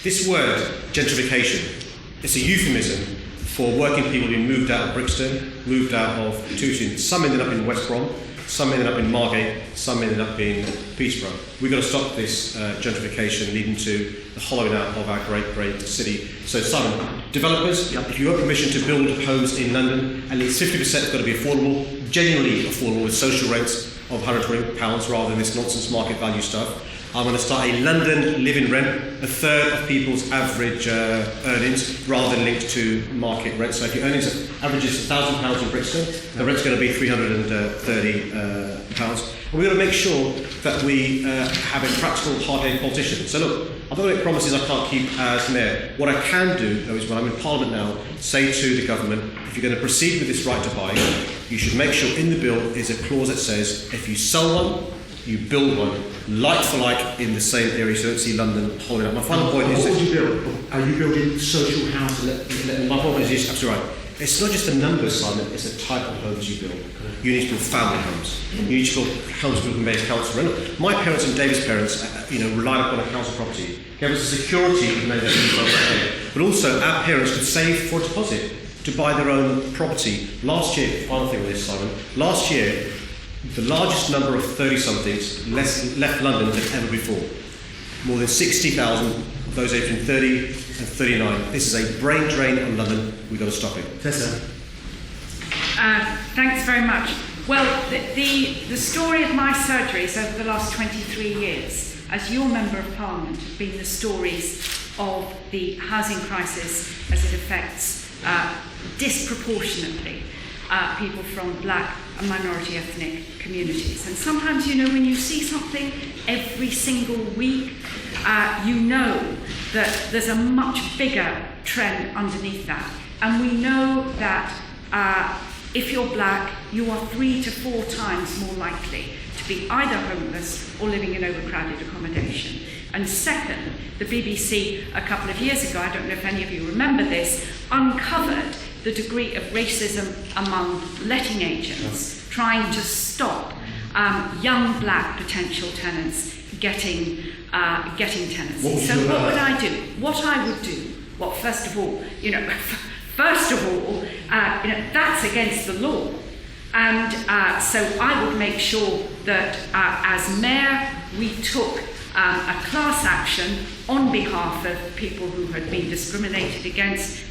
This word, gentrification, it's a euphemism for working people who moved out of Brixton, moved out of Tooting. Some ended up in West Brom, some ended up in Margate, some ended up in Peterborough. We've got to stop this gentrification leading to the hollowing out of our great, great city. So Simon, developers, if you want permission to build homes in London, at least 50% has got to be affordable, genuinely affordable with social rents of £120 rather than this nonsense market value stuff. I'm going to start a London living rent, a third of people's average earnings, rather than linked to market rent. So if your earnings averages £1,000 in Brixton, the rent's going to be £330. And we've got to make sure that we have a practical, hard-headed politician. So look, I'm not going to make promises I can't keep as mayor. What I can do, though, is when I'm in Parliament now, say to the government, if you're going to proceed with this right to buy, you should make sure in the bill is a clause that says, if you sell one, you build one, like for like in the same area, so you don't see London holding up. My final point is... What would you build? Are you building social housing? My point is absolutely right. It's not just the numbers, Simon, it's the type of homes you build. You need to build family homes. You need to build homes people can pay council rent. My parents and David's parents, relied upon a council property. Gave us the security of knowing that but also our parents could save for a deposit to buy their own property. Last year, final thing with this, Simon, last year, the largest number of 30-somethings left London than ever before. More than 60,000 of those aged between 30 and 39. This is a brain drain on London. We've got to stop it. Tessa. Thanks very much. Well, the story of my surgeries over the last 23 years, as your Member of Parliament, have been the stories of the housing crisis as it affects disproportionately people from black and minority ethnic communities. And sometimes, when you see something every single week, you know that there's a much bigger trend underneath that. And we know that if you're black, you are 3 to 4 times more likely to be either homeless or living in overcrowded accommodation. And second, the BBC a couple of years ago, I don't know if any of you remember this, uncovered the degree of racism among letting agents trying to stop young black potential tenants getting tenancies. So what would I do? What I would do, well, first of all, that's against the law. And so I would make sure that as mayor, we took a class action on behalf of people who had been discriminated against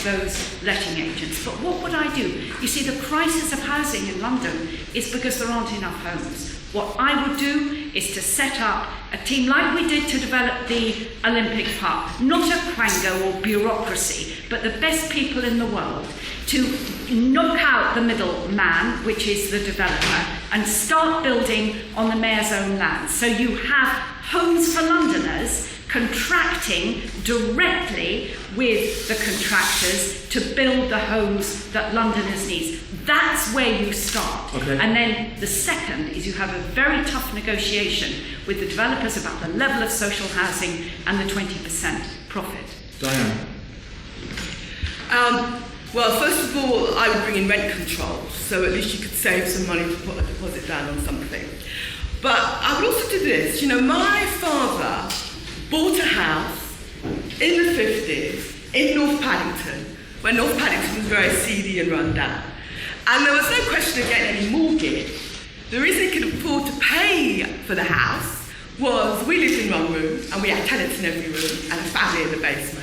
those letting agents. But what would I do? You see, the crisis of housing in London is because there aren't enough homes. What I would do is to set up a team like we did to develop the Olympic Park, not a quango or bureaucracy, but the best people in the world, to knock out the middle man, which is the developer, and start building on the mayor's own land. So you have Homes for Londoners contracting directly with the contractors to build the homes that Londoners need. That's where you start. Okay. And then the second is you have a very tough negotiation with the developers about the level of social housing and the 20% profit. Diane. Well, first of all, I would bring in rent control, so at least you could save some money to put a deposit down on something. But I would also do this. My father bought a house in the 50s in North Paddington, when North Paddington was very seedy and run down. And there was no question of getting any mortgage. The reason he could afford to pay for the house was we lived in one room and we had tenants in every room and a family in the basement.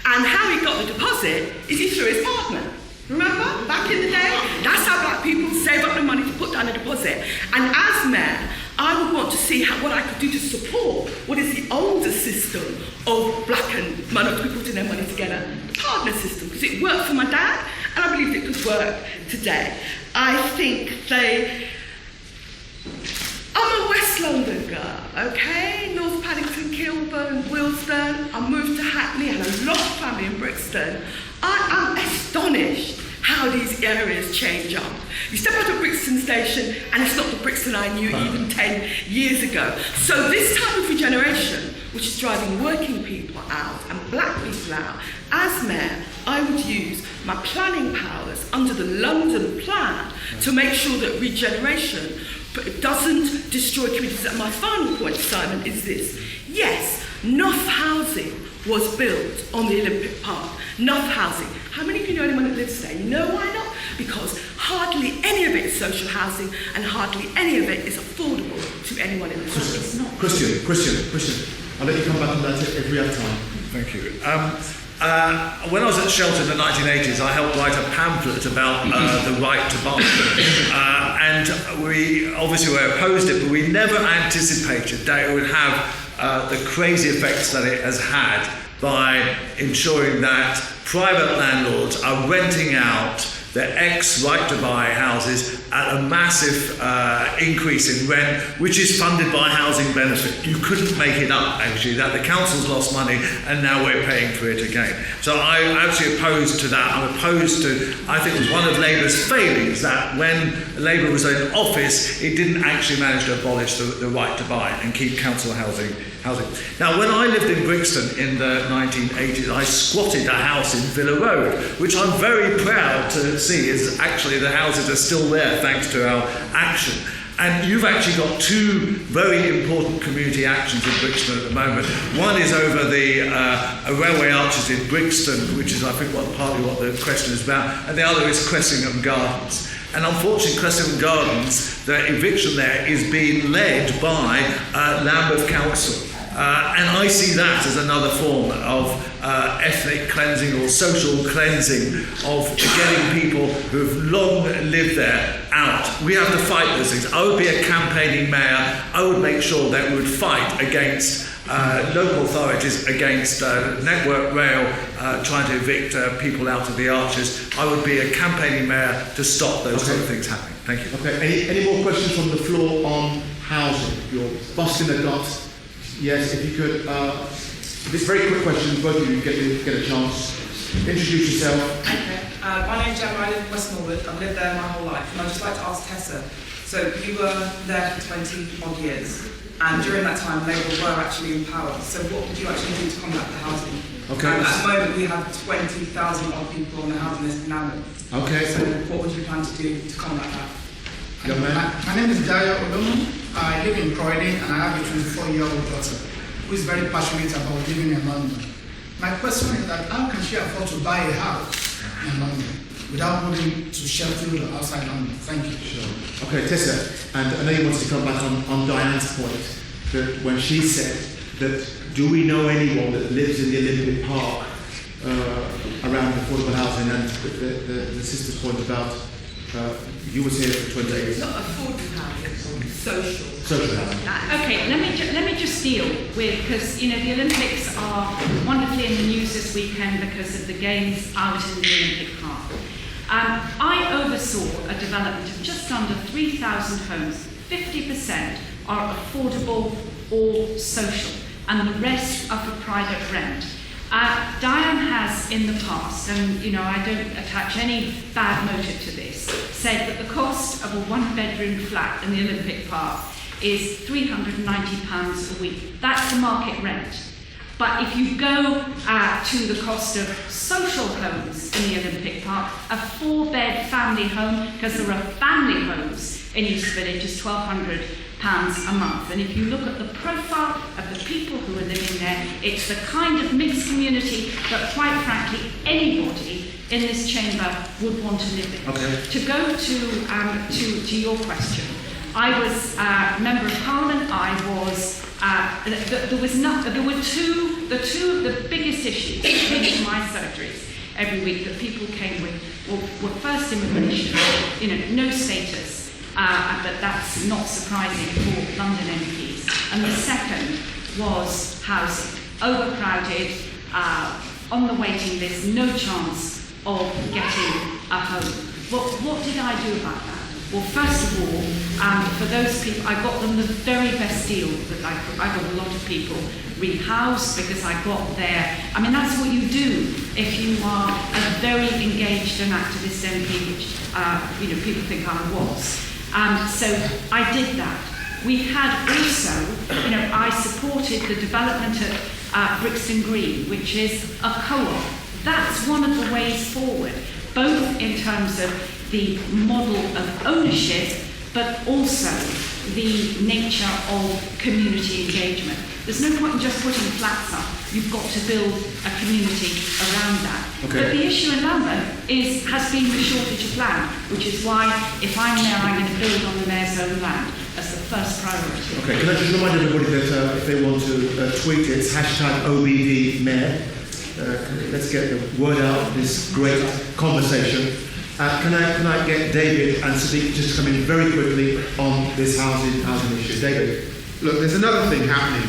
And how he got the deposit is he threw his partner. Remember? Back in the day? That's how black people save up the money to put down a deposit. And as mayor, I would want to see what I could do to support what is the older system of black and minority people putting their money together, the partner system, because it worked for my dad, and I believe it could work today. I think I'm a West London girl, okay? North Paddington, Kilburn, Willesden. I moved to Hackney, I had a lot of family in Brixton. I'm astonished how these areas change up. You step out of Brixton Station and it's not the Brixton I knew even 10 years ago. So this type of regeneration, which is driving working people out and black people out, as mayor, I would use my planning powers under the London plan to make sure that regeneration doesn't destroy communities. And my final point, Simon, is this. Yes, enough housing was built on the Olympic Park. Enough housing. How many of you know anyone that lives there? You know why not? Because hardly any of it is social housing and hardly any of it is affordable to anyone in the country. Christian, I'll let you come back on that if we have time. Thank you. When I was at Shelton in the 1980s, I helped write a pamphlet about the right to buy. And we obviously were opposed to it, but we never anticipated that it would have the crazy effects that it has had by ensuring that private landlords are renting out their ex-right to buy houses at a massive increase in rent, which is funded by housing benefit. You couldn't make it up, actually, that the council's lost money and now we're paying for it again. So I'm actually opposed to that. I'm opposed to, I think it was one of Labour's failings that when Labour was in office, it didn't actually manage to abolish the right to buy and keep council housing. Now, when I lived in Brixton in the 1980s, I squatted a house in Villa Road, which I'm very proud to see is actually the houses are still there thanks to our action. And you've actually got two very important community actions in Brixton at the moment. One is over the railway arches in Brixton, which is, I think, partly what the question is about, and the other is Cressingham Gardens. And unfortunately, Cressingham Gardens, the eviction there is being led by Lambeth Council. And I see that as another form of ethnic cleansing or social cleansing of getting people who've long lived there out. We have to fight those things. I would be a campaigning mayor. I would make sure that we would fight against local authorities, against Network Rail trying to evict people out of the arches. I would be a campaigning mayor to stop those sort of things happening. Thank you. Okay, any more questions from the floor on housing? You're busting the gut. Yes, if you could, this very quick question, both of you get a chance. Introduce yourself. Okay. My name's Gemma, I live in West Norwood. I've lived there my whole life. And I'd just like to ask Tessa, so you were there for 20 odd years, and during that time Labour were actually in power. So what did you actually do to combat the housing? Okay. And at the moment we have 20,000 odd people on the housing list in Abbot. Okay. So what would you plan to do to combat that? Young man. My name is Diane Abbot. I live in Croydon and I have a 24-year-old daughter who is very passionate about living in London. My question is that how can she afford to buy a house in London without moving to Sheffield or outside London? Thank you. Sure. Okay, Tessa, and I know you wanted to come back on Diane's point, that when she said that do we know anyone that lives in the Olympic Park around affordable housing, and the sister's point about you was here for 20 years. It's not affordable housing, social. Social housing. Okay, let me just deal with, because the Olympics are wonderfully in the news this weekend because of the games out in the Olympic Park. I oversaw a development of just under 3,000 homes. 50% are affordable or social, and the rest are for private rent. Diane has in the past, and I don't attach any bad motive to this, said that the cost of a one-bedroom flat in the Olympic Park is £390 a week. That's the market rent. But if you go to the cost of social homes in the Olympic Park, a 4-bed family home, because there are family homes in East Village, is £1,200 a month. And if you look at the profile of the people who are living there, it's the kind of mixed community that, quite frankly, anybody in this chamber would want to live in. Okay. To go to your question, I was Member of Parliament. I was. There were two of the biggest issues that came to my surgeries every week that people came with were first immigration, no status. But that's not surprising for London MPs. And the second was housing. Overcrowded, on the waiting list, no chance of getting a home. What did I do about that? Well, first of all, for those people, I got them the very best deal that I could. I got a lot of people rehoused because I got there. I mean, that's what you do if you are a very engaged and activist MP, which people think I was. So I did that. We had also, I supported the development at Brixton Green, which is a co-op. That's one of the ways forward, both in terms of the model of ownership, but also the nature of community engagement. There's no point in just putting flats up you've got to build a community around that. Okay. But the issue in London has been the shortage of land, which is why, if I'm mayor, I'm going to build on the mayor's own land as the first priority. Okay, can I just remind everybody that if they want to tweet, it's #OBV Mayor. Let's get the word out of this great conversation. Can I get David and Sidiq just to come in very quickly on this housing issue? David. Look, there's another thing happening.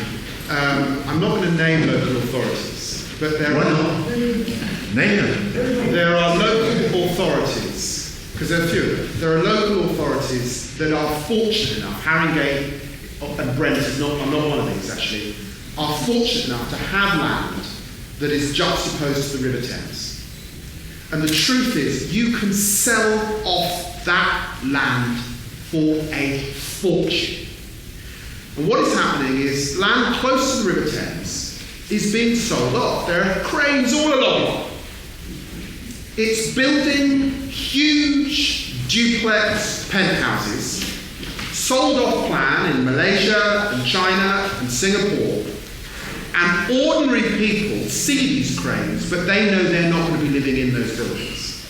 I'm not going to name local authorities, but there are. Name them. There are local authorities, because there are a few of them. There are local authorities that are fortunate enough, Haringey and Brent is not, I'm not one of these actually, are fortunate enough to have land that is juxtaposed to the River Thames. And the truth is, you can sell off that land for a fortune. And what is happening is land close to the River Thames is being sold off. There are cranes all along. It's building huge duplex penthouses, sold off plan in Malaysia and China and Singapore. And ordinary people see these cranes, but they know they're not going to be living in those buildings.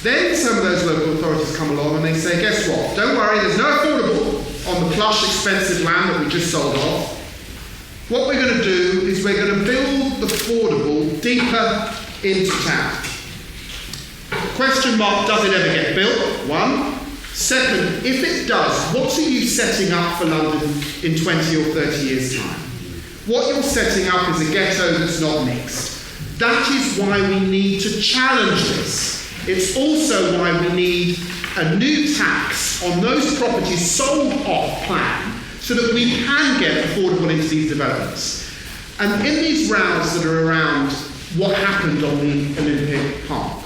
Then some of those local authorities come along and they say, guess what? Don't worry, there's no affordable on the plush, expensive land that we just sold off. What we're going to do is we're going to build the affordable deeper into town. Question mark, does it ever get built? One. Second, if it does, what are you setting up for London in 20 or 30 years' time? What you're setting up is a ghetto that's not mixed. That is why we need to challenge this. It's also why we need a new tax on those properties sold off plan so that we can get affordable into these developments. And in these rows that are around what happened on the Olympic Park,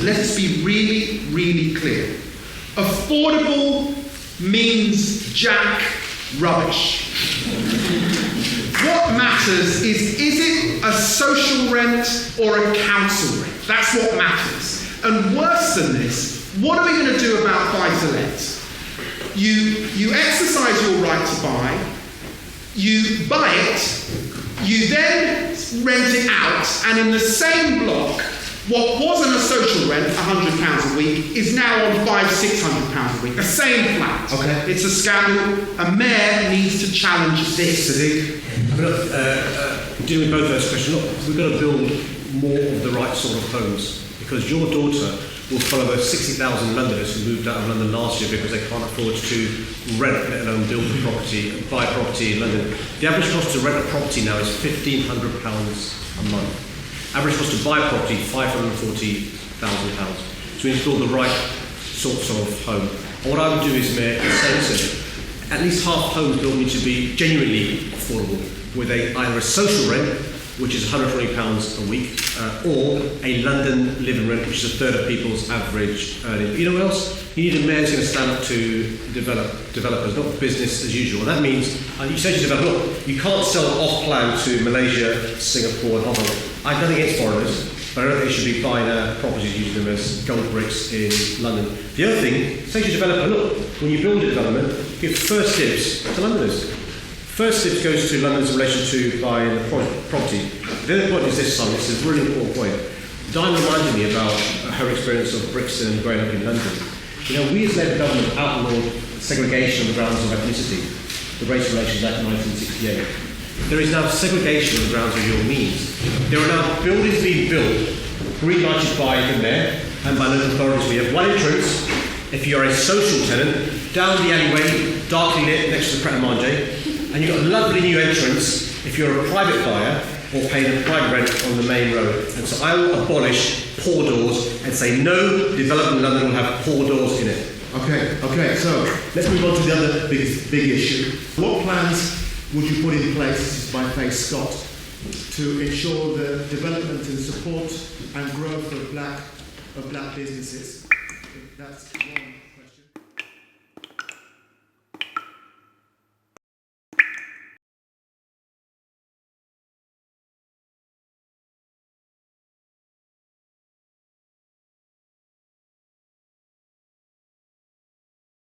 let's be really, really clear. Affordable means jack rubbish. What matters is it a social rent or a council rent? That's what matters. And worse than this, what are we going to do about buy-to-let? You exercise your right to buy, you buy it, you then rent it out, and in the same block, what wasn't a social rent, £100 a week, is now on £500-600 a week. The same flat. Okay. It's a scandal. A mayor needs to challenge this. I mean, look, dealing with both those questions, look, we've got to build more of the right sort of homes, because your daughter will follow those 60,000 Londoners who moved out of London last year because they can't afford to rent, let alone build a property, buy property in London. The average cost to rent a property now is £1,500 a month. Average cost to buy a property, £540,000. So we need to build the right sorts of home. And what I would do is, Mayor, is at least half homes built need to be genuinely affordable, with either a social rent, which is £120 a week, or a London living rent, which is a third of people's average earning. You know what else? You need a mayor who's going to stand up to developers, not business as usual. And that means, you say to developers, look, you can't sell off plan to Malaysia, Singapore, and Hong Kong. I've nothing against foreigners, but I don't think they should be buying properties using them as gold bricks in London. The other thing, say to a developer, look, when you build a development, give first dibs to Londoners. First dibs goes to Londoners in relation to buying the property. The other point is this, Simon, this is a really important point. Diane reminded me about her experience of Brixton and growing up in London. You know, we as Labour government outlawed segregation on the grounds of ethnicity, the Race Relations Act 1968. There is now segregation on the grounds of your means. There are now buildings being built, green-lighted by the mayor and by local authorities. We have one entrance, if you're a social tenant, down the alleyway, darkly lit next to the Pret-a-Manger, and you've got a lovely new entrance if you're a private buyer or paying a private rent on the main road. And so I will abolish poor doors and say no development in London will have poor doors in it. Okay, so let's move on to the other big issue. What plans would you put in place, this is by Faith Scott, to ensure the development and support and growth of black businesses? That's one.